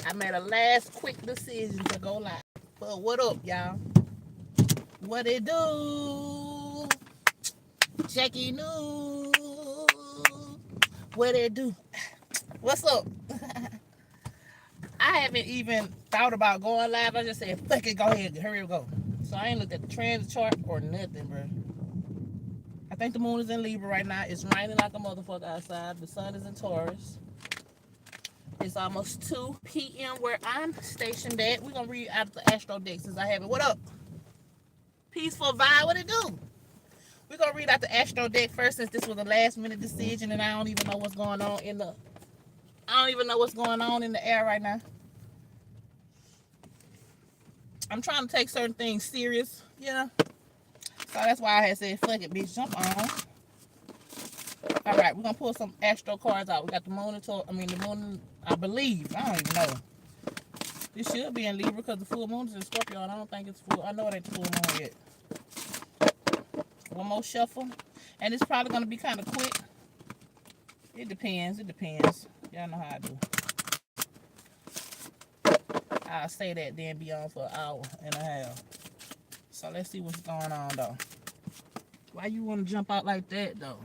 I made a last quick decision to go live. But what up, y'all? What it do? Jackie News. What it do? What's up? I haven't even thought about going live. I just said, fuck it, go ahead, hurry up, go. So I ain't looked at the transit chart or nothing, bro. I think the moon is in Libra right now. It's raining like a motherfucker outside. The sun is in Taurus. It's almost 2 p.m. where I'm stationed at. We're going to read out of the Astro deck since I have it. What up? Peaceful vibe, what it do? We're going to read out the Astro deck first since this was a last minute decision and I don't even know what's going on in the... I don't even know what's going on in the air right now. I'm trying to take certain things serious, yeah. So that's why I had said, fuck it, bitch, jump on. All right, we're going to pull some Astro cards out. We got the moon and the moon, I believe. I don't even know. This should be in Libra because the full moon is in Scorpio and I don't think it's full. I know it ain't the full moon yet. One more shuffle. And it's probably going to be kind of quick. It depends. It depends. Y'all know how I do. I'll say that, then be on for an hour and a half. So let's see what's going on, though. Why you want to jump out like that, though?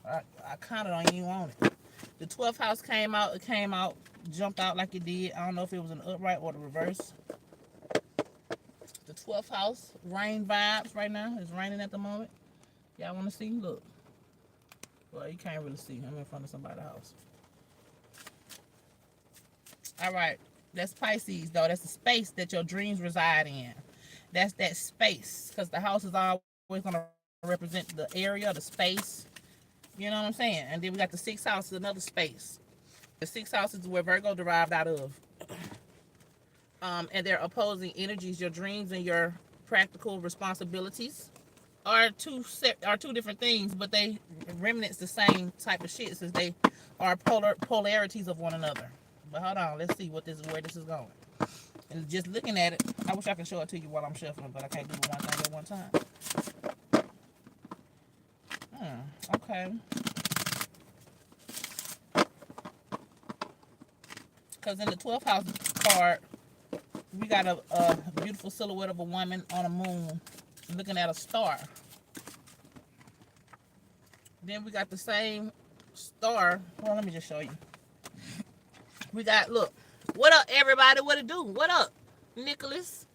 I kind of don't even want it. The 12th house came out. It came out, jumped out like it did. I don't know if it was an upright or the reverse. The 12th house, rain vibes right now. It's raining at the moment. Y'all want to see? Look. Well, you can't really see. I'm in front of somebody's house. All right. That's Pisces, though. That's the space that your dreams reside in. That's that space. Because the house is always going to represent the area, the space. You know what I'm saying? And then we got the 6th house, another space. The 6th house is where Virgo derived out of. And they're opposing energies. Your dreams and your practical responsibilities are two different things, but they remnants the same type of shit since they are polarities of one another. But hold on, let's see where this is going. And just looking at it, I wish I could show it to you while I'm shuffling, but I can't do one thing at one time. Okay. Because in the 12th house card, we got a beautiful silhouette of a woman on a moon looking at a star. Then we got the same star. Well, let me just show you. We got, look. What up, everybody? What it do? What up, Nicholas?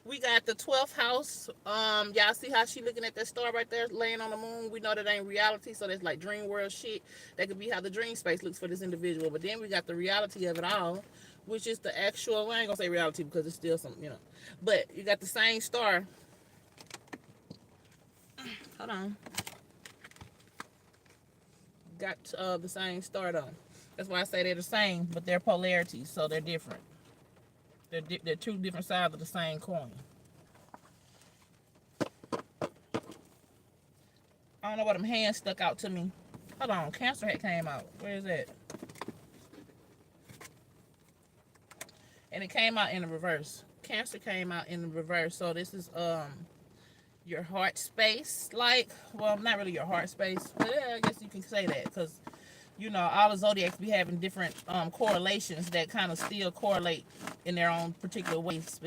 We got the 12th house. Y'all see how she looking at that star right there laying on the moon? We know that ain't reality, so that's like dream world shit. That could be how the dream space looks for this individual. But then we got the reality of it all, which is the actual, I ain't gonna say reality because it's still some, But you got the same star. Hold on. Got the same star though. That's why I say they're the same, but they're polarities, so they're different. They're two different sides of the same coin. I don't know why them hands stuck out to me. Hold on, Cancer hat came out. Where is that? And it came out in the reverse. Cancer came out in the reverse. So this is your heart space. Like, well, not really your heart space, but yeah, I guess you can say that because all the zodiacs be having different correlations that kind of still correlate in their own particular ways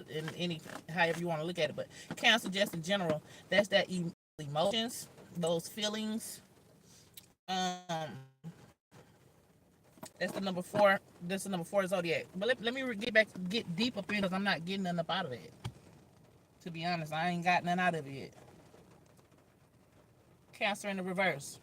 in any however you want to look at it. But Cancer, just in general, that's that emotions, those feelings. That's the number 4. That's the number 4 zodiac. But let me get deep up in because I'm not getting nothing up out of it. To be honest, I ain't got nothing out of it. Cancer in the reverse.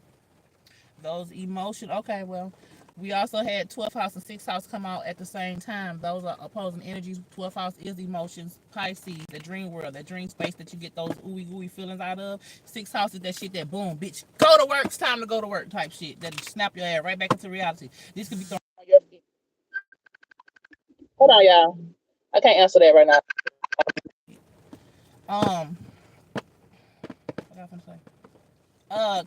Those emotions. Okay, well, we also had 12th house and 6th house come out at the same time. Those are opposing energies. 12th house is emotions. Pisces, the dream world, that dream space that you get those ooey gooey feelings out of. 6th house is that shit that boom, bitch, go to work. It's time to go to work type shit. That snap your ass right back into reality. This could be thrown on your feet. Hold on, y'all. I can't answer that right now. What I gonna say?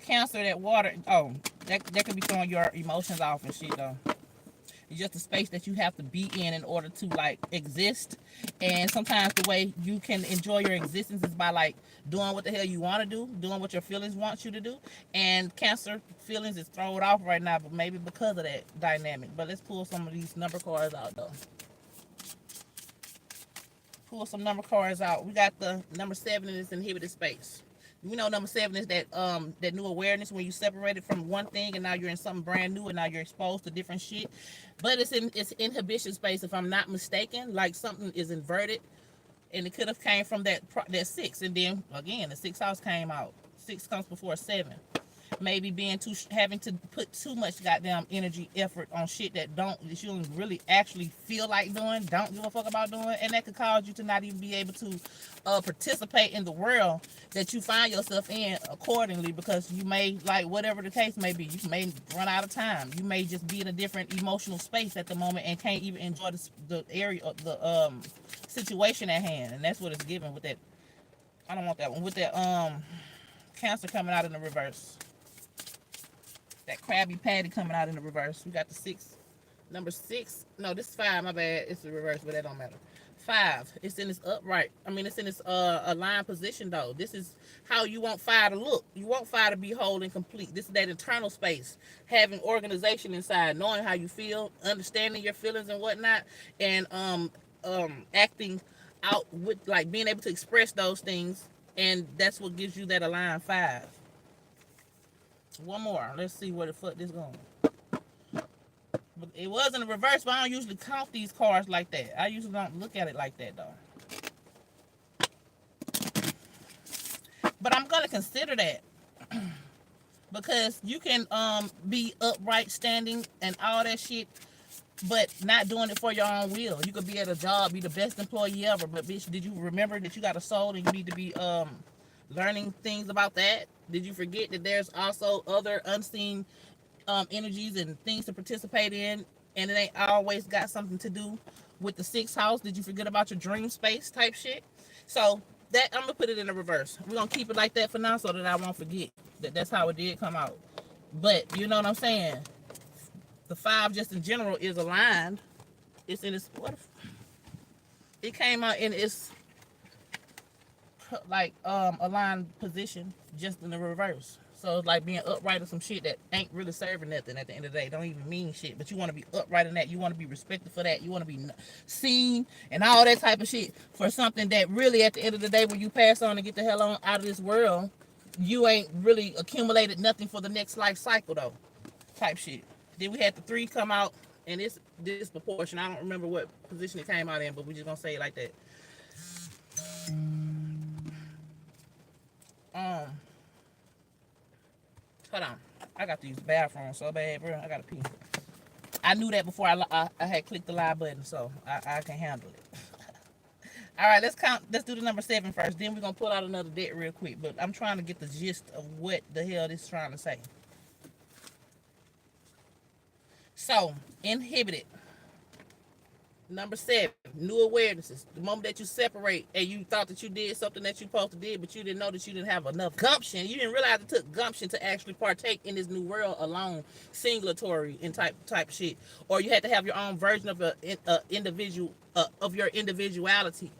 Cancer, that water. Oh, that could be throwing your emotions off and shit though. It's just a space that you have to be in order to like exist. And sometimes the way you can enjoy your existence is by like doing what the hell you want to do, doing what your feelings want you to do. And Cancer feelings is thrown off right now, but maybe because of that dynamic. But let's pull some of these number cards out though. Pull some number cards out. We got the number 7 in this inhibited space. We know number 7 is that new awareness when you separated from one thing and now you're in something brand new and now you're exposed to different shit. But it's inhibition space if I'm not mistaken. Like something is inverted, and it could have came from that 6, and then again the 6th house came out. 6 comes before 7. Maybe being having to put too much goddamn energy effort on shit that you don't really actually feel like doing, don't give a fuck about doing, and that could cause you to not even be able to participate in the world that you find yourself in accordingly, because you may, like whatever the case may be, you may run out of time, you may just be in a different emotional space at the moment and can't even enjoy the area of the situation at hand. And that's what it's given with that. I don't want that one. With that Cancer coming out in the reverse. That Krabby Patty coming out in the reverse. We got the 6. Number 6. No, this is 5. My bad. It's the reverse, but that don't matter. 5. It's in this upright. I mean, it's in this aligned position, though. This is how you want fire to look. You want fire to be whole and complete. This is that internal space. Having organization inside. Knowing how you feel. Understanding your feelings and whatnot. And acting out with, like, being able to express those things. And that's what gives you that aligned 5. One more. Let's see where the fuck this going. But it was in the reverse, but I don't usually count these cards like that. I usually don't look at it like that though. But I'm gonna consider that because you can be upright, standing, and all that shit, but not doing it for your own will. You could be at a job, be the best employee ever, but bitch, did you remember that you got a soul and you need to be learning things about that? Did you forget that there's also other unseen energies and things to participate in, and it ain't always got something to do with the 6th house? Did you forget about your dream space type shit? So that, I'm gonna put it in the reverse. We're gonna keep it like that for now so that I won't forget that that's how it did come out. But you know what I'm saying? The 5 just in general is aligned. It's in its, what if, it came out in its like aligned position just in the reverse. So it's like being upright or some shit that ain't really serving nothing at the end of the day. Don't even mean shit. But you want to be upright in that. You want to be respected for that. You want to be seen and all that type of shit for something that really at the end of the day when you pass on and get the hell on out of this world, you ain't really accumulated nothing for the next life cycle though. Type shit. Then we had the 3 come out and it's disproportion. I don't remember what position it came out in, but we just gonna say it like that. Hold on. I got to use the bathroom so bad, bro. I gotta pee. I knew that before I had clicked the live button, so I can handle it. All right, let's count. Let's do the number 7 first. Then we're gonna pull out another deck real quick. But I'm trying to get the gist of what the hell this is trying to say. So, inhibited. Number 7, new awarenesses. The moment that you separate and you thought that you did something that you supposed to do, but you didn't know that you didn't have enough gumption. You didn't realize it took gumption to actually partake in this new world alone, singulatory and type shit. Or you had to have your own version of of your individuality.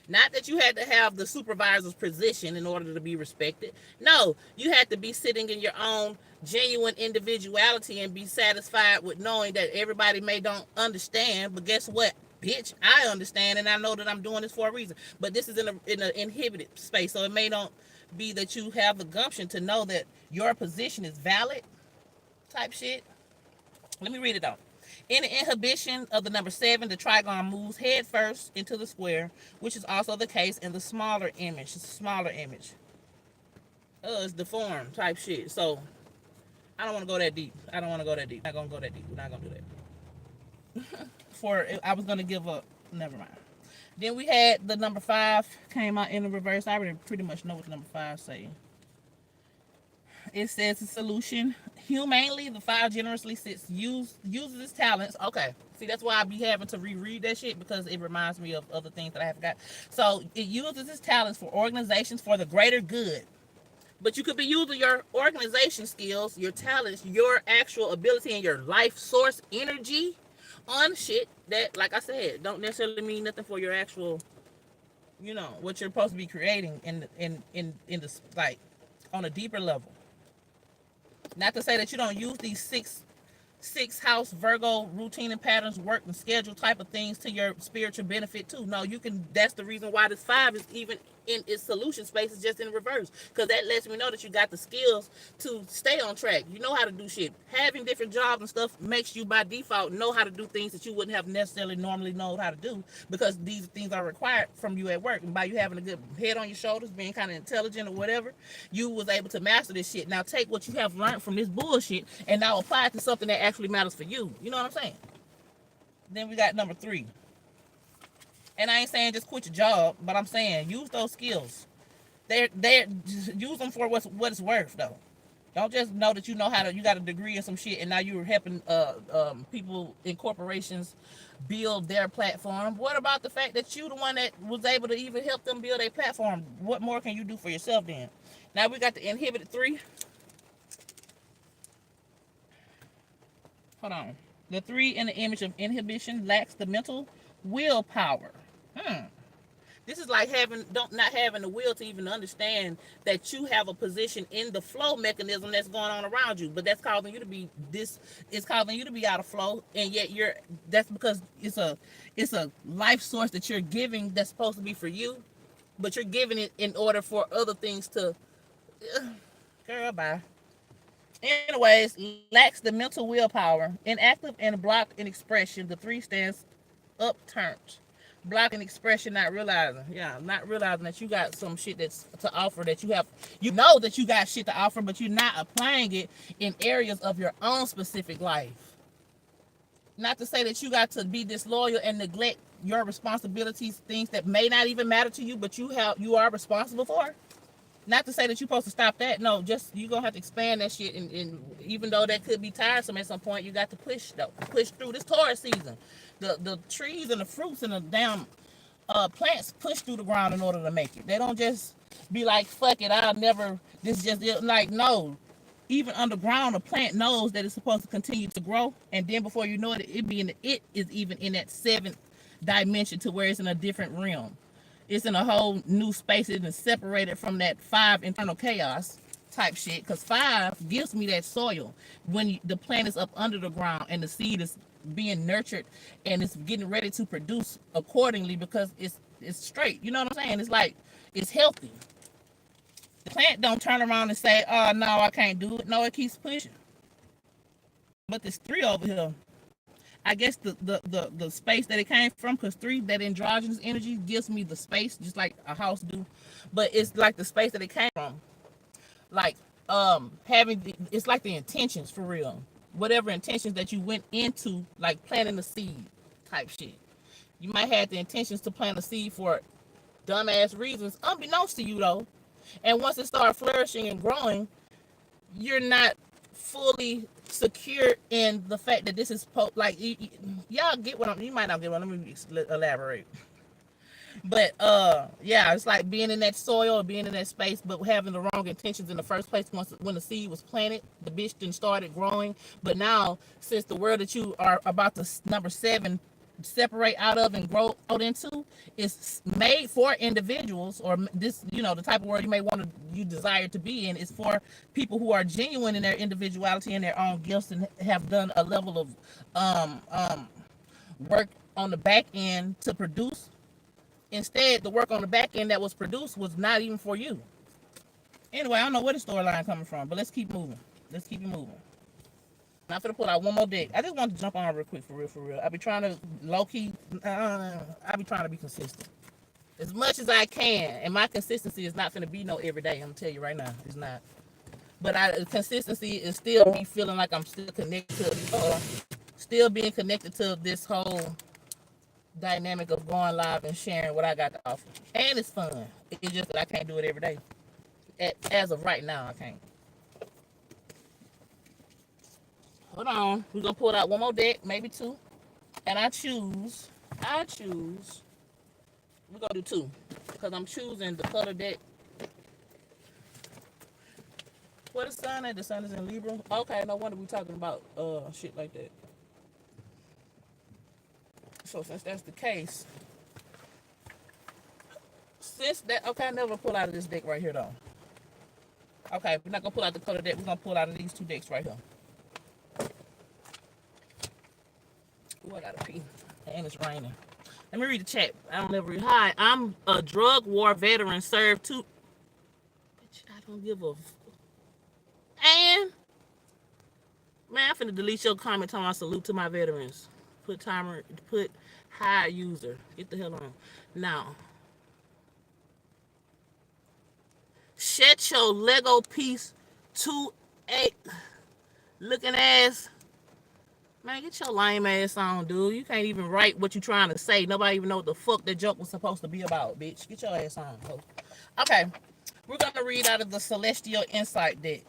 Not that you had to have the supervisor's position in order to be respected. No, you had to be sitting in your own genuine individuality and be satisfied with knowing that everybody may don't understand, but guess what, bitch, I understand and I know that I'm doing this for a reason. But this is in an inhibited space, so it may not be that you have the gumption to know that your position is valid type shit. Let me read it out. In the inhibition of the number 7, the trigon moves head first into the square, which is also the case in the smaller image. It's a smaller image. It's deformed type shit. So I don't want to go that deep. I don't want to go that deep. I'm not gonna go that deep. We're not gonna do that. I was gonna give up. Never mind. Then we had the number 5 came out in the reverse. I already pretty much know what the number 5 say. It says the solution. Humanely, the 5 generously uses its talents. Okay. See, that's why I be having to reread that shit, because it reminds me of other things that I forgot. So it uses its talents for organizations for the greater good. But you could be using your organization skills, your talents, your actual ability, and your life source energy on shit that, like I said, don't necessarily mean nothing for your actual, what you're supposed to be creating in the, like, on a deeper level. Not to say that you don't use these six house Virgo routine and patterns, work and schedule type of things to your spiritual benefit too. No, you can. That's the reason why this five is even in its solution space is just in reverse, because that lets me know that you got the skills to stay on track. You know how to do shit. Having different jobs and stuff makes you by default know how to do things that you wouldn't have necessarily normally known how to do, because these things are required from you at work. And by you having a good head on your shoulders, being kind of intelligent or whatever, you was able to master this shit. Now take what you have learned from this bullshit and now apply it to something that actually matters for you. You know what I'm saying? Then we got number 3. And I ain't saying just quit your job, but I'm saying use those skills. They're use them for what it's worth though. Don't just know that you know how to. You got a degree in some shit, and now you're helping people in corporations build their platform. What about the fact that you the one that was able to even help them build a platform? What more can you do for yourself then? Now we got the inhibited 3. Hold on. The 3 in the image of inhibition lacks the mental willpower. This is like not having the will to even understand that you have a position in the flow mechanism that's going on around you, but that's causing you to be it's causing you to be out of flow, and yet that's because it's a life source that you're giving that's supposed to be for you, but you're giving it in order for other things to girl bye. Anyways, lacks the mental willpower, inactive and blocked in expression. The 3 stands upturned. Blocking expression, not realizing. Yeah, not realizing that you got some shit that's to offer, that you know that you got shit to offer, but you're not applying it in areas of your own specific life. Not to say that you got to be disloyal and neglect your responsibilities, things that may not even matter to you, but you are responsible for. Not to say that you're supposed to stop that. No, just you're gonna have to expand that shit, and even though that could be tiresome at some point, you got to push through this Taurus season. The trees and the fruits and the damn plants push through the ground in order to make it. They don't just be like, fuck it, I'll never, this just, like, no. Even underground, a plant knows that it's supposed to continue to grow, and then before you know it, it is even in that 7th dimension, to where it's in a different realm. It's in a whole new space. It's separated from that 5 internal chaos type shit, because 5 gives me that soil when the plant is up under the ground and the seed is being nurtured and it's getting ready to produce accordingly, because it's straight. You know what I'm saying? It's like it's healthy. The plant don't turn around and say, oh no, I can't do it. No, it keeps pushing. But this 3 over here, I guess the space that it came from, because 3, that androgynous energy gives me the space, just like a house do, but it's like the space that it came from, like it's like the intentions for real, whatever intentions that you went into, like planting the seed type shit. You might have the intentions to plant a seed for dumbass reasons, unbeknownst to you though, and once it starts flourishing and growing, you're not fully secure in the fact that this is like y'all get what I'm. You might not get what. Let me elaborate. But yeah, it's like being in that soil or being in that space, but having the wrong intentions in the first place. When the seed was planted, the bitch then started growing. But now, since the world that you are about to number 7 separate out of and grow out into is made for individuals, or this, the type of world you desire to be in is for people who are genuine in their individuality and their own gifts, and have done a level of work on the back end to produce. Instead, the work on the back end that was produced was not even for you. Anyway, I don't know where the storyline coming from, but let's keep moving. Let's keep it moving. I'm finna pull out one more deck. I just want to jump on real quick, for real. I be trying to low-key, I be trying to be consistent as much as I can, and my consistency is not finna be no everyday. I'm gonna tell you right now, it's not. But consistency is still me feeling like I'm still connected to, still being connected to this whole dynamic of going live and sharing what I got to offer. And it's fun. It's just that I can't do it every day. As of right now, I can't. Hold on. We're going to pull out one more deck, maybe 2. And I choose. We're going to do 2. Because I'm choosing the color deck. What is the sun at? The sun is in Libra. Okay, no wonder we're talking about shit like that. So since that's the case, okay, I never pull out of this deck right here though. Okay, we're not gonna pull out the color deck. We're gonna pull out of these two decks right here. Ooh, I gotta pee, and it's raining. Let me read the chat. I don't ever read. Hi, I'm a drug war veteran. Served two. Bitch, I don't give a. And man, I'm finna delete your comment. Talking about salute to my veterans. Put timer. Put high user. Get the hell on. Now, shut your Lego piece 2-8 looking ass. Man, get your lame ass on, dude. You can't even write what you trying to say. Nobody even know what the fuck that joke was supposed to be about, bitch. Get your ass on. Okay, we're gonna read out of the Celestial Insight deck.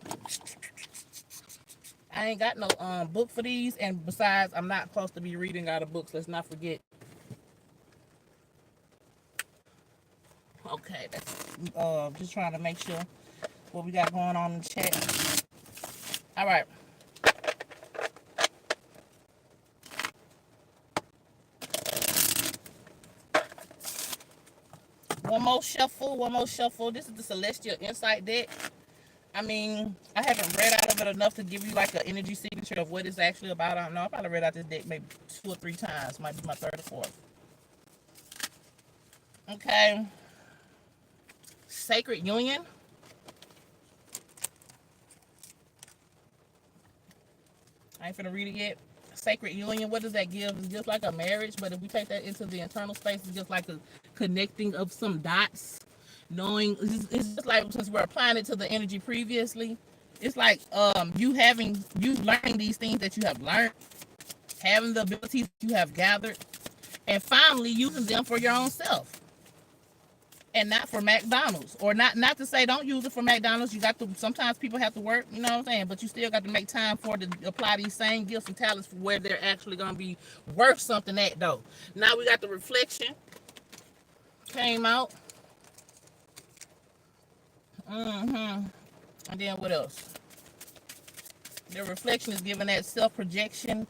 I ain't got no book for these, and besides, I'm not supposed to be reading out of books. Let's not forget. Okay, that's just trying to make sure what we got going on in the chat. All right. One more shuffle. This is the Celestial Insight deck. I mean, I haven't read out of it enough to give you like an energy signature of what it's actually about. I don't know. I probably read out this deck maybe 2 or 3 times. Might be my 3rd or 4th. Okay. Sacred Union. I ain't finna read it yet. Sacred Union, what does that give? It's just like a marriage, but if we take that into the internal space, it's just like a connecting of some dots. Knowing, it's just like, since we're applying it to the energy previously, it's like you learning these things that you have learned, having the abilities you have gathered, and finally using them for your own self. And not for McDonald's, or not to say don't use it for McDonald's. You got to, sometimes people have to work, you know what I'm saying, but you still got to make time for to apply these same gifts and talents for where they're actually going to be worth something at though. Now we got the reflection came out. And then what else? The reflection is giving that self-projection,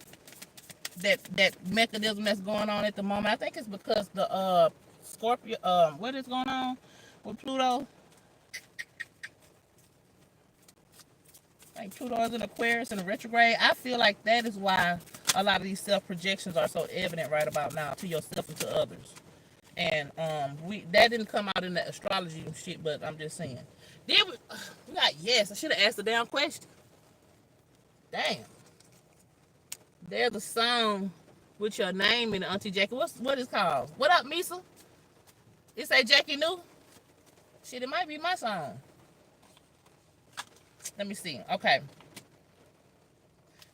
that mechanism that's going on at the moment. I think it's because the Scorpio, what is going on with Pluto? Like Pluto is in Aquarius in a retrograde. I feel like that is why a lot of these self-projections are so evident right about now to yourself and to others. And that didn't come out in the astrology and shit, but I'm just saying. Then we got yes. I should have asked the damn question. Damn. There's a song with your name in it, Auntie Jackie. What is called? What up, Misa? It say Jackie New? Shit, it might be my song. Let me see. Okay.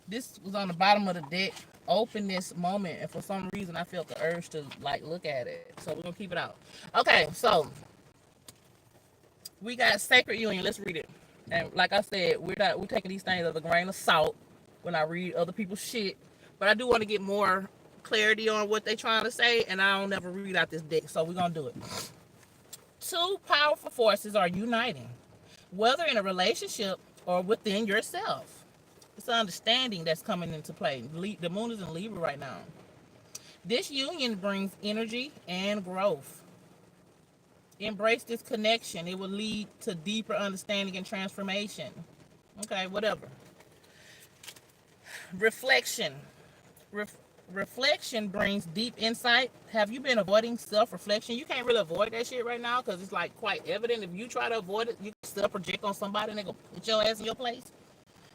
This was on the bottom of the deck. Open this moment, and for some reason I felt the urge to like look at it. So we're gonna keep it out. Okay, so we got Sacred Union. Let's read it. And like I said, we're taking these things with a grain of salt when I read other people's shit. But I do want to get more clarity on what they're trying to say, and I don't ever read out this deck, so we're gonna do it. 2 powerful forces are uniting, whether in a relationship or within yourself. It's an understanding that's coming into play. The moon is in Libra right now. This union brings energy and growth. Embrace this connection. It will lead to deeper understanding and transformation. Okay, whatever. Reflection. Reflection brings deep insight. Have you been avoiding self-reflection? You can't really avoid that shit right now because it's like quite evident. If you try to avoid it, you can still project on somebody and they gonna put your ass in your place.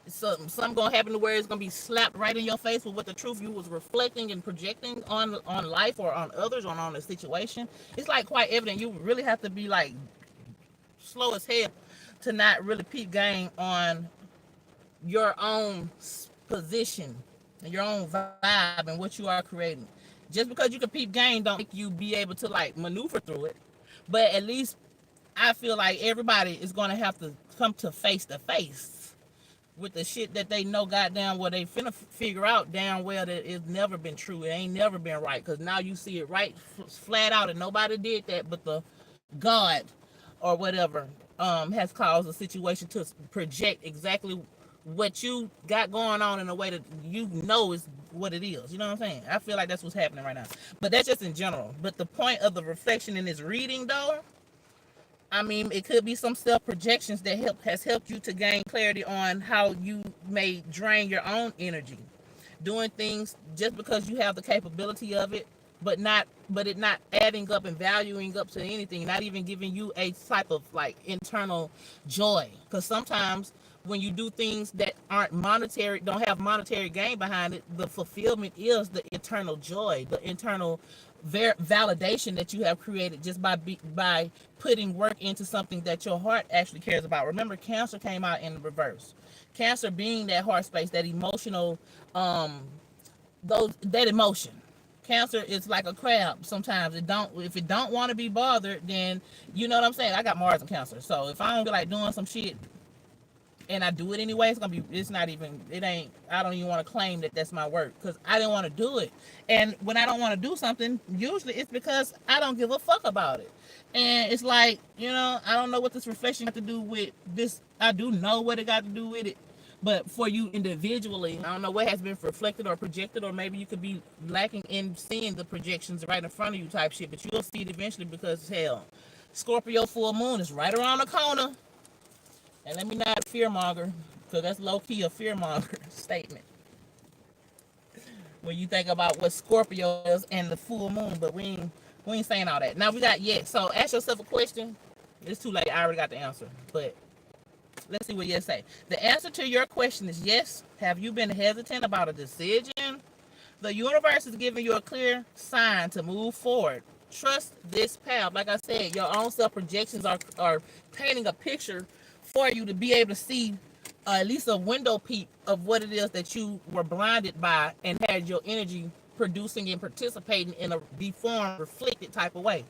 Something gonna happen to where it's gonna be slapped right in your face with what the truth you was reflecting and projecting on life or on others or on a situation. It's like quite evident. You really have to be like slow as hell to not really peep game on your own position and your own vibe and what you are creating. Just because you can peep game don't make you be able to like maneuver through it. But at least I feel like everybody is gonna have to come to face with the shit that they know goddamn well they finna figure out damn well that it's never been true. It ain't never been right, because now you see it right flat out and nobody did that but the God or whatever has caused the situation to project exactly what you got going on in a way that you know is what it is. You know what I'm saying? I feel like that's what's happening right now. But that's just in general. But the point of the reflection in this reading, though, I mean, it could be some self projections that has helped you to gain clarity on how you may drain your own energy, doing things just because you have the capability of it, but it not adding up and valuing up to anything, not even giving you a type of like internal joy. Because sometimes when you do things that aren't monetary, don't have monetary gain behind it, the fulfillment is the internal joy, the internal validation that you have created just by putting work into something that your heart actually cares about. Remember, Cancer came out in reverse. Cancer being that heart space, that emotional, that emotion. Cancer is like a crab. Sometimes if it don't want to be bothered, then you know what I'm saying. I got Mars in Cancer, so if I don't feel like doing some shit and I do it anyway, I don't even want to claim that that's my work because I didn't want to do it. And when I don't want to do something, usually it's because I don't give a fuck about it. And it's like, I don't know what this reflection got to do with this. I do know what it got to do with it. But for you individually, I don't know what has been reflected or projected, or maybe you could be lacking in seeing the projections right in front of you type shit, but you'll see it eventually because, hell, Scorpio full moon is right around the corner. And let me not fearmonger, because that's low-key a fearmonger statement. When you think about what Scorpio is and the full moon, but we ain't saying all that. Now we got yes. So ask yourself a question. It's too late. I already got the answer. But let's see what yes say. The answer to your question is yes. Have you been hesitant about a decision? The universe is giving you a clear sign to move forward. Trust this path. Like I said, your own self-projections are painting a picture for you to be able to see at least a window peep of what it is that you were blinded by and had your energy producing and participating in a deformed, reflected type of way.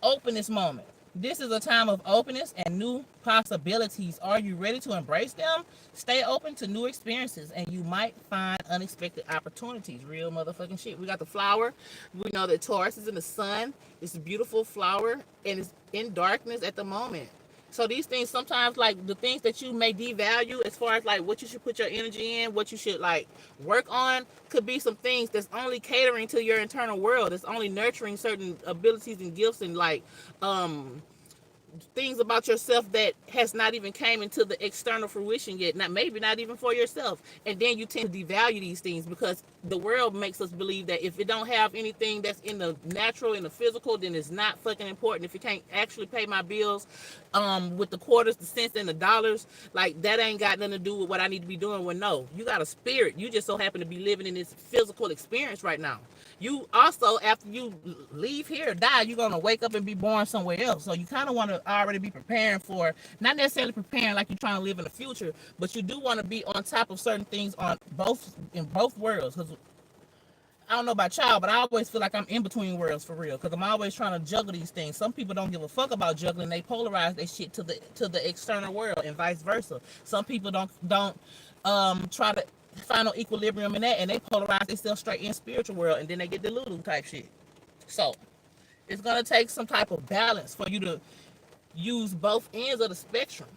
Open this moment. This is a time of openness and new possibilities. Are you ready to embrace them? Stay open to new experiences and you might find unexpected opportunities. Real motherfucking shit. We got the flower. We know that Taurus is in the sun. It's a beautiful flower and it's in darkness at the moment. So these things sometimes, like the things that you may devalue as far as like what you should put your energy in, what you should like work on, could be some things that's only catering to your internal world. It's only nurturing certain abilities and gifts and like things about yourself that has not even came into the external fruition yet, not even for yourself. And then you tend to devalue these things because the world makes us believe that if it don't have anything that's in the natural, in the physical, then it's not fucking important. If you can't actually pay my bills with the quarters, the cents, and the dollars, like that ain't got nothing to do with what I need to be doing. Well, no, you got a spirit. You just so happen to be living in this physical experience right now. You also, after you leave here, die, you're going to wake up and be born somewhere else. So you kind of want to already be preparing for, not necessarily preparing like you're trying to live in the future, but you do want to be on top of certain things in both worlds. Because I don't know about y'all, but I always feel like I'm in between worlds for real. Because I'm always trying to juggle these things. Some people don't give a fuck about juggling. They polarize their shit to the external world and vice versa. Some people don't try to find an equilibrium in that, and they polarize themselves straight in spiritual world, and then they get delulu type shit. So it's gonna take some type of balance for you to use both ends of the spectrum.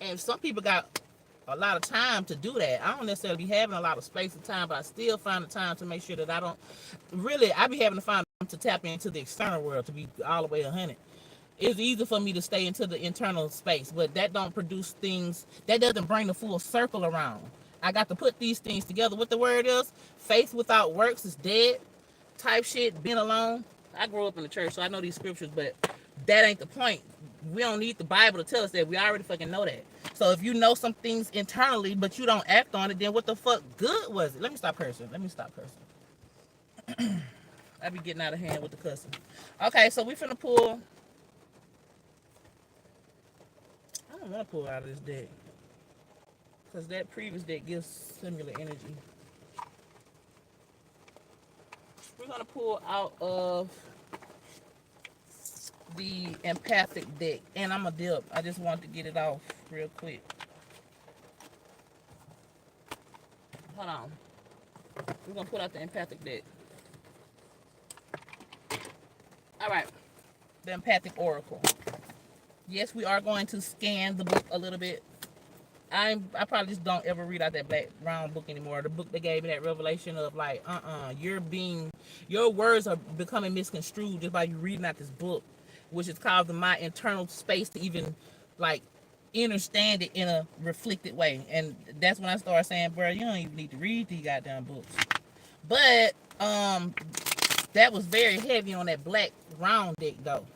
And some people got a lot of time to do that. I don't necessarily be having a lot of space and time, but I still find the time to make sure that I be having to find time to tap into the external world to be all the way 100. It's easy for me to stay into the internal space, but that don't produce things, that doesn't bring the full circle around. I got to put these things together. What the word is, faith without works is dead type shit, being alone. I grew up in the church, so I know these scriptures, but that ain't the point. We don't need the Bible to tell us that. We already fucking know that. So if you know some things internally, but you don't act on it, then what the fuck good was it? Let me stop cursing. I be getting out of hand with the cussing. Okay, so we finna pull. I don't want to pull out of this deck because that previous deck gives similar energy. We're gonna pull out of the empathic deck, and I'm a dip. I just want to get it off real quick. Hold on. We're gonna pull out the empathic deck. All right, the empathic oracle. Yes, we are going to scan the book a little bit. I probably just don't ever read out that Black Round book anymore. The book that gave me that revelation of like, your words are becoming misconstrued just by you reading out this book, which is causing my internal space to even like understand it in a reflected way. And that's when I started saying, bro, you don't even need to read these goddamn books. But that was very heavy on that Black Round deck though.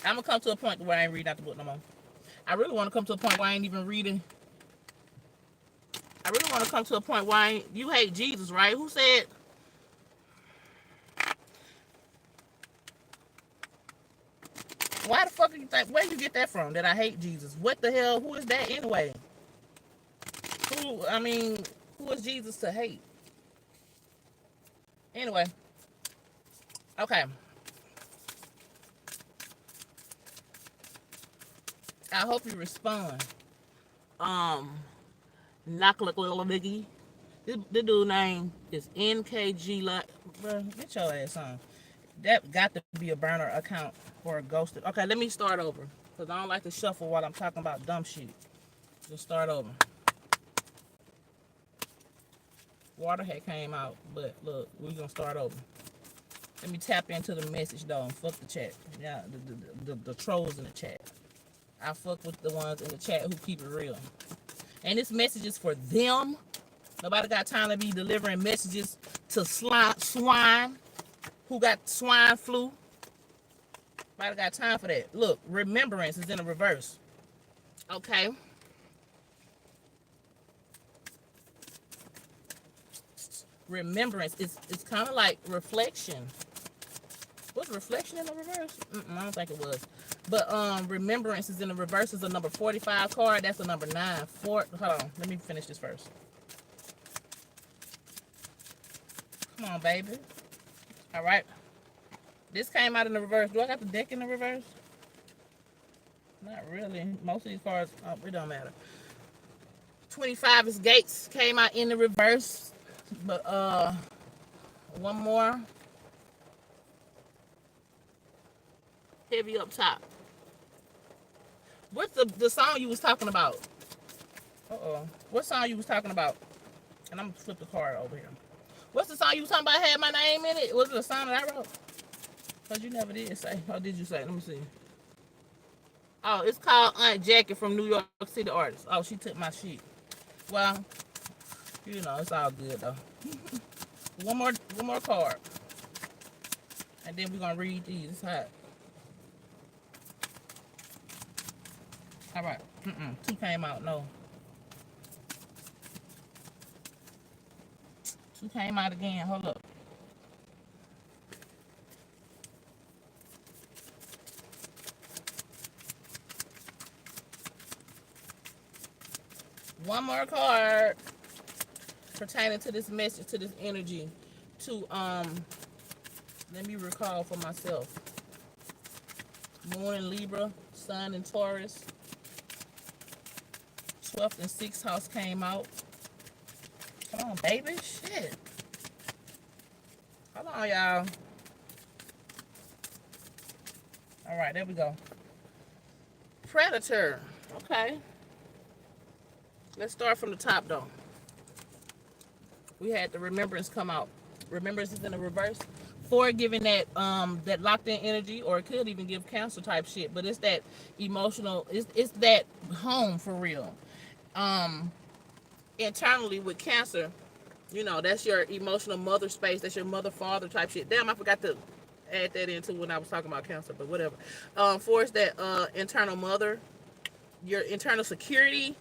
I'm gonna come to a point where I ain't reading out the book no more. I really want to come to a point where I ain't even reading. I really want to come to a point where I ain't, you hate Jesus, right? Who said? Why the fuck do you think? Where you get that from? That I hate Jesus? What the hell? Who is that anyway? Who? I mean, who is Jesus to hate? Anyway, okay. I hope you respond. Niggy. The dude name is NKG. Like, bro, get your ass on. That got to be a burner account or a ghosted. Okay, let me start over. Because I don't like to shuffle while I'm talking about dumb shit. Just start over. Water had came out, but look, we're going to start over. Let me tap into the message, though, and fuck the chat. Yeah, the trolls in the chat. I fuck with the ones in the chat who keep it real. And this message is for them. Nobody got time to be delivering messages to swine who got swine flu. Nobody got time for that. Look, remembrance is in the reverse. Okay. Remembrance is it's kind of like reflection. Was reflection in the reverse? I don't think it was. But remembrance is in the reverse. Is a number 45 card. That's a number 9. Hold on. Let me finish this first. Come on, baby. All right. This came out in the reverse. Do I got the deck in the reverse? Not really. Most of these cards, it don't matter. 25 is Gates. Came out in the reverse. But one more. Heavy up top. What's the song you was talking about? What song you was talking about? And I'm gonna flip the card over here. What's the song you was talking about had my name in it? Was it a song that I wrote? Because you never did say. Or did you say? Let me see. Oh, it's called Aunt Jackie from New York City Artist. Oh, she took my shit. Well, you know, it's all good though. one more card. And then we're gonna read these. It's hot. Alright. 2 came out, no. 2 came out again. Hold up. One more card pertaining to this message, to this energy. To let me recall for myself. Moon in Libra, Sun in Taurus. 12th and 6th house came out. Come on, baby. Shit. Hold on, y'all. All right, there we go. Predator. Okay. Let's start from the top, though. We had the remembrance come out. Remembrance is in the reverse. 4 giving that that locked in energy, or it could even give Cancer type shit. But it's that emotional. It's that home for real. Internally with Cancer, you know, that's your emotional mother space. That's your mother father type shit. Damn, I forgot to add that into when I was talking about Cancer, but whatever. 4 is that internal mother, your internal security.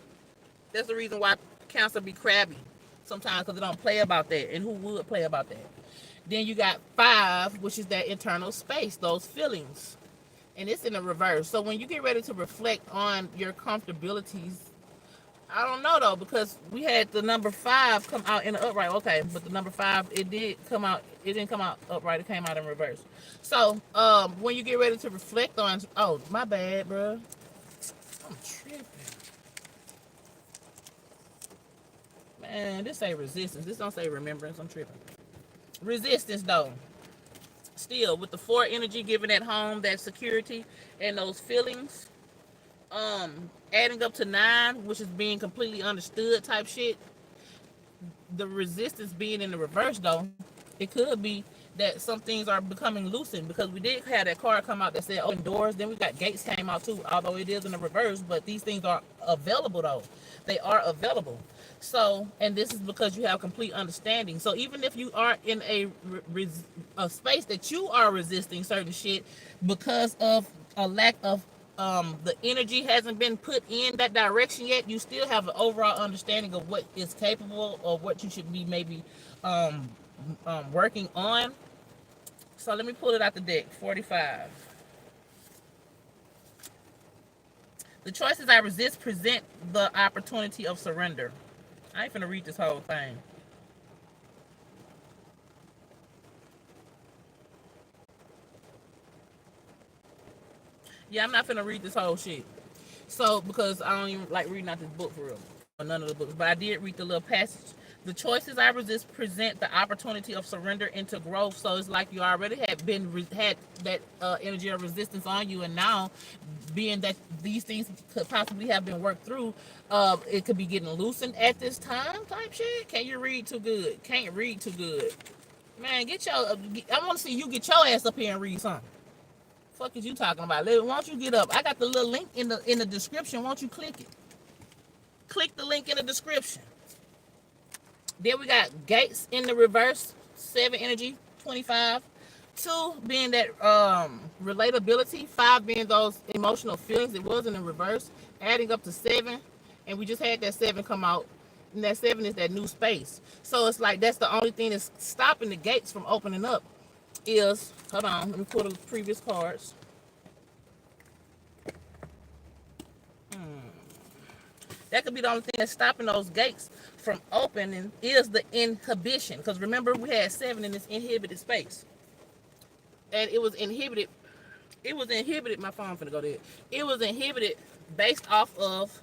That's the reason why Cancer be crabby sometimes, because they don't play about that. And who would play about that? Then you got 5, which is that internal space, those feelings. And it's in the reverse. So when you get ready to reflect on your comfortabilities, I don't know though, because we had the number 5 come out in the upright. Okay, but the number 5, it did come out. It didn't come out upright. It came out in reverse. So when you get ready to reflect on, oh my bad, bro. I'm tripping. Man, this say resistance. This don't say remembrance. I'm tripping. Resistance though. Still with the 4 energy, giving that home, that security, and those feelings. adding up to 9, which is being completely understood type shit. The resistance being in the reverse though, it could be that some things are becoming loosened, because we did have that card come out that said open doors. Then we got gates came out too, although it is in the reverse, but these things are available though. They are available. So, and this is because you have complete understanding. So even if you are in a space that you are resisting certain shit because of a lack of the energy hasn't been put in that direction yet, you still have an overall understanding of what is capable or what you should be maybe working on. So let me pull it out the deck. 45. The choices I resist present the opportunity of surrender. I ain't finna read this whole thing. Yeah, I'm not finna read this whole shit. So, because I don't even like reading out this book for real, or none of the books, but I did read the little passage. The choices I resist present the opportunity of surrender into growth. So it's like you already had that energy of resistance on you, and now, being that these things could possibly have been worked through, it could be getting loosened at this time type shit. Can you read too good? Can't read too good. Man, get your. I want to see you get your ass up here and read something. Fuck is you talking about? Why don't you get up? I got the little link in the description. Why don't you click it? Click the link in the description. Then we got gates in the reverse, 7 energy, 25. 2 being that relatability, 5 being those emotional feelings. It was in the reverse, adding up to 7, and we just had that 7 come out, and that 7 is that new space. So it's like that's the only thing that's stopping the gates from opening up. Is, hold on, let me pull the previous cards. That could be the only thing that's stopping those gates from opening, is the inhibition. Because remember, we had 7 in this inhibited space. And it was inhibited. It was inhibited. My phone finna go there. It was inhibited based off of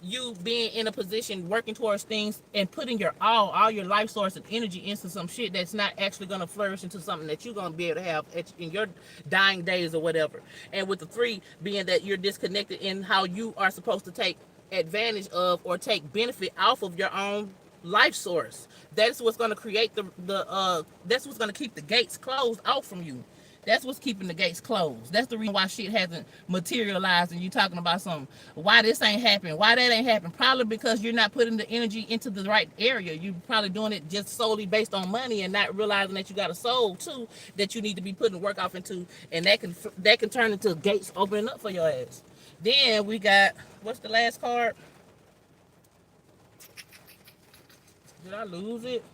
you being in a position working towards things and putting your all your life source and energy into some shit that's not actually going to flourish into something that you're going to be able to have in your dying days or whatever. And with the 3 being that you're disconnected in how you are supposed to take advantage of or take benefit off of your own life source. That's what's going to create that's what's going to keep the gates closed out from you. That's what's keeping the gates closed. That's the reason why shit hasn't materialized, and you talking about something. Why this ain't happening? Why that ain't happening? Probably because you're not putting the energy into the right area. You're probably doing it just solely based on money and not realizing that you got a soul too that you need to be putting work off into, and that can turn into gates opening up for your ass. Then we got, what's the last card? Did I lose it?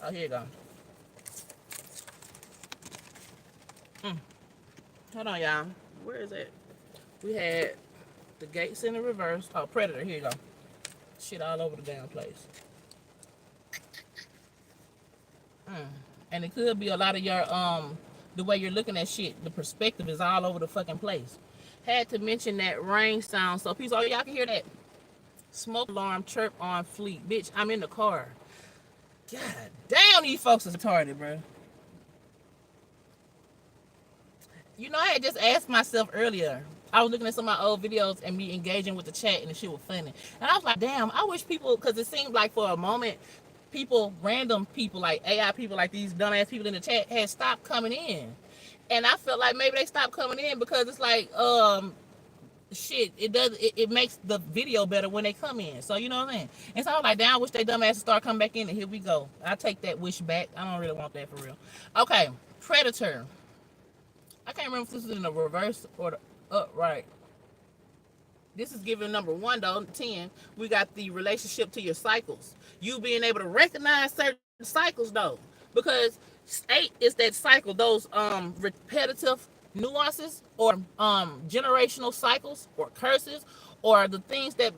Oh, here you go. Hold on, y'all. Where is it? We had the gates in the reverse. Oh, Predator. Here you go. Shit all over the damn place. And it could be a lot of your the way you're looking at shit. The perspective is all over the fucking place. Had to mention that rain sound. So, peace. Oh, y'all can hear that. Smoke alarm chirp on fleet. Bitch, I'm in the car. God damn, these folks are retarded, bro. You know, I had just asked myself earlier. I was looking at some of my old videos and me engaging with the chat, and the shit was funny. And I was like, damn, I wish people, because it seemed like for a moment, random people, like AI people, like these dumbass people in the chat, had stopped coming in. And I felt like maybe they stopped coming in because it's like, shit, it makes the video better when they come in. So you know what I'm saying? And so I was like, damn, I wish they dumbass start coming back in, and here we go. I take that wish back. I don't really want that for real. Okay, Predator. I can't remember if this is in the reverse or the upright. This is giving number 1 though, 10. We got the relationship to your cycles. You being able to recognize certain cycles though. Because 8 is that cycle, those repetitive nuances or generational cycles or curses or the things that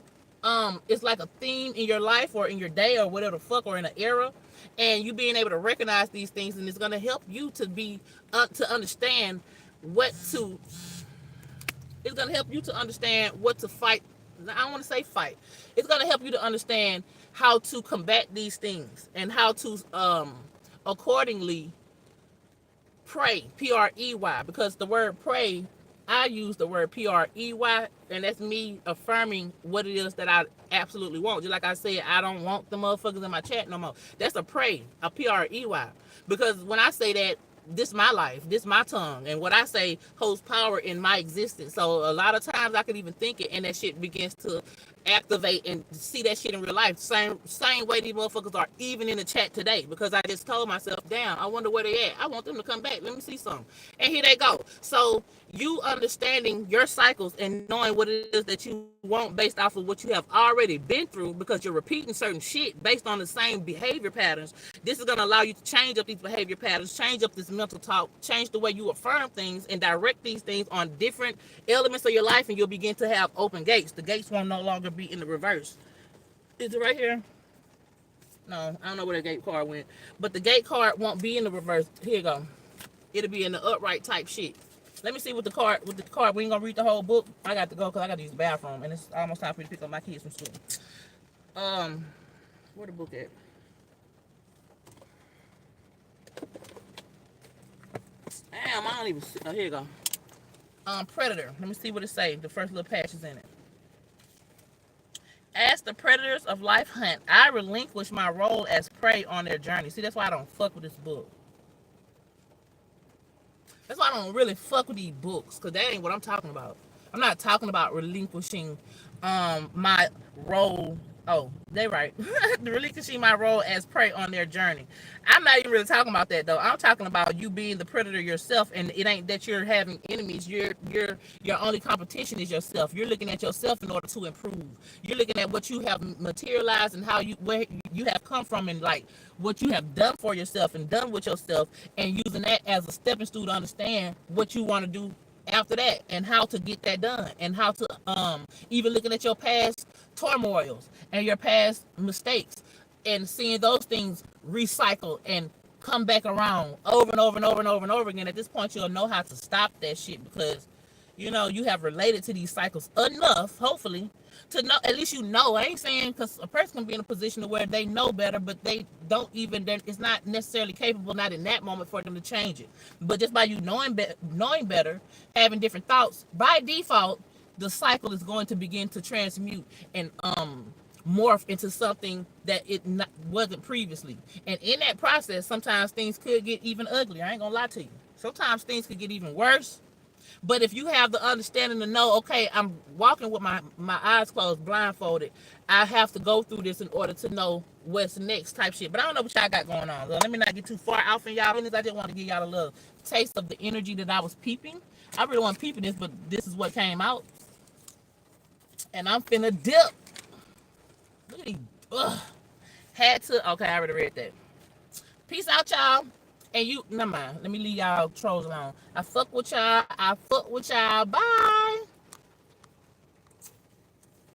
it's like a theme in your life or in your day or whatever the fuck, or in an era, and you being able to recognize these things, and it's going to help you to be to understand what to it's going to help you to understand what to fight. I don't want to say fight. It's going to help you to understand how to combat these things and how to accordingly Pray, P-R-E-Y, because the word pray, I use the word P-R-E-Y, and that's me affirming what it is that I absolutely want. Just like I said, I don't want the motherfuckers in my chat no more. That's a pray, a P-R-E-Y. Because when I say that, this my life, this my tongue, and what I say holds power in my existence. So a lot of times I could even think it, and that shit begins to activate and see that shit in real life. Same way these motherfuckers are even in the chat today, because I just told myself, damn, I wonder where they at. I want them to come back. Let me see some. And here they go. So you understanding your cycles and knowing what it is that you want based off of what you have already been through, because you're repeating certain shit based on the same behavior patterns. This is going to allow you to change up these behavior patterns, change up this mental talk, change the way you affirm things, and direct these things on different elements of your life, and you'll begin to have open gates. The gates won't no longer be in the reverse. Is it right here? No, I don't know where the gate card went, but the gate card won't be in the reverse. Here you go. It'll be in the upright type shit. Let me see what the card. We ain't gonna read the whole book. I got to go because I got to use the bathroom, and it's almost time for me to pick up my kids from school. Where the book at? Damn, I don't even see. Oh, here you go. Predator. Let me see what it say. The first little patch is in it. As the predators of life hunt, I relinquish my role as prey on their journey. See, that's why I don't fuck with this book. That's why I don't really fuck with these books, because that ain't what I'm talking about. I'm not talking about relinquishing my role. Oh, they right. Relinquishing my role as prey on their journey. I'm not even really talking about that though. I'm talking about you being the predator yourself, and it ain't that you're having enemies. Your only competition is yourself. You're looking at yourself in order to improve. You're looking at what you have materialized and where you have come from, and like what you have done for yourself and done with yourself, and using that as a stepping stool to understand what you want to do after that, and how to get that done, and how to even looking at your past turmoils and your past mistakes, and seeing those things recycle and come back around over and over and over and over and over again. At this point, you'll know how to stop that shit, because you know you have related to these cycles enough, hopefully, to know. At least you know. I ain't saying, because a person can be in a position where they know better, but they don't even. It's not necessarily capable, not in that moment, for them to change it. But just by you knowing better, having different thoughts, by default, the cycle is going to begin to transmute and morph into something that wasn't previously. And in that process, sometimes things could get even uglier. I ain't gonna lie to you. Sometimes things could get even worse. But if you have the understanding to know, okay, I'm walking with my eyes closed, blindfolded, I have to go through this in order to know what's next type shit. But I don't know what y'all got going on. So let me not get too far out from y'all business. I just want to give y'all a little taste of the energy that I was peeping. I really wasn't peeping this, but this is what came out. And I'm finna dip. Look at these. Ugh. Had to. Okay, I already read that. Peace out, y'all. And you, never mind. Let me leave y'all trolls alone. I fuck with y'all. Bye.